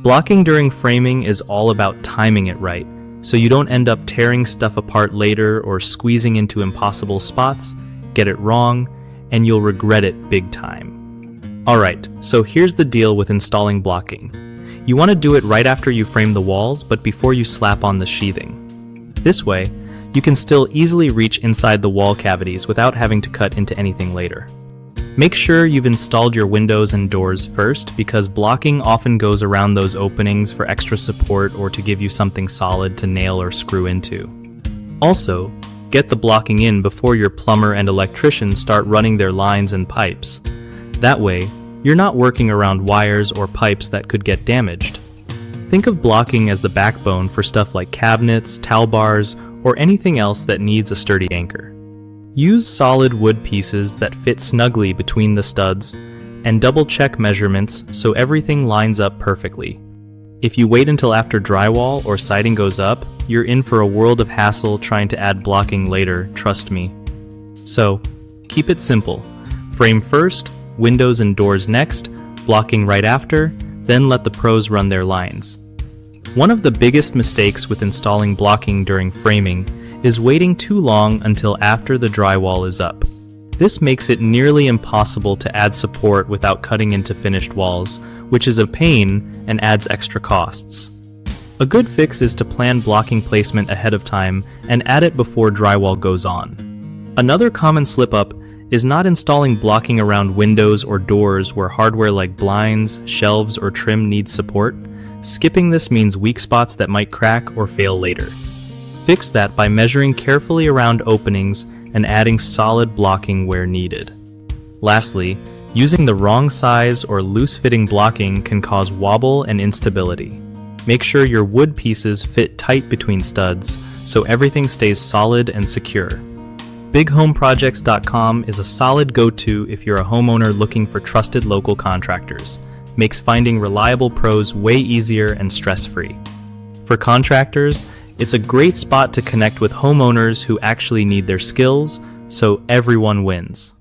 Blocking during framing is all about timing it right, so you don't end up tearing stuff apart later or squeezing into impossible spots, get it wrong, and you'll regret it big time. Alright, so here's the deal with installing blocking. You want to do it right after you frame the walls, but before you slap on the sheathing. This way, you can still easily reach inside the wall cavities without having to cut into anything later. Make sure you've installed your windows and doors first, because blocking often goes around those openings for extra support or to give you something solid to nail or screw into. Also, get the blocking in before your plumber and electrician start running their lines and pipes. That way, you're not working around wires or pipes that could get damaged. Think of blocking as the backbone for stuff like cabinets, towel bars, or anything else that needs a sturdy anchor. Use solid wood pieces that fit snugly between the studs, and double-check measurements so everything lines up perfectly. If you wait until after drywall or siding goes up, you're in for a world of hassle trying to add blocking later, trust me. So, keep it simple. Frame first, windows and doors next, blocking right after, then let the pros run their lines. One of the biggest mistakes with installing blocking during framing is waiting too long until after the drywall is up. This makes it nearly impossible to add support without cutting into finished walls, which is a pain and adds extra costs. A good fix is to plan blocking placement ahead of time and add it before drywall goes on. Another common slip-up is not installing blocking around windows or doors where hardware like blinds, shelves, or trim needs support. Skipping this means weak spots that might crack or fail later. Fix that by measuring carefully around openings and adding solid blocking where needed. Lastly, using the wrong size or loose-fitting blocking can cause wobble and instability. Make sure your wood pieces fit tight between studs so everything stays solid and secure. BigHomeProjects.com is a solid go-to if you're a homeowner looking for trusted local contractors. Makes finding reliable pros way easier and stress-free. For contractors, it's a great spot to connect with homeowners who actually need their skills, so everyone wins.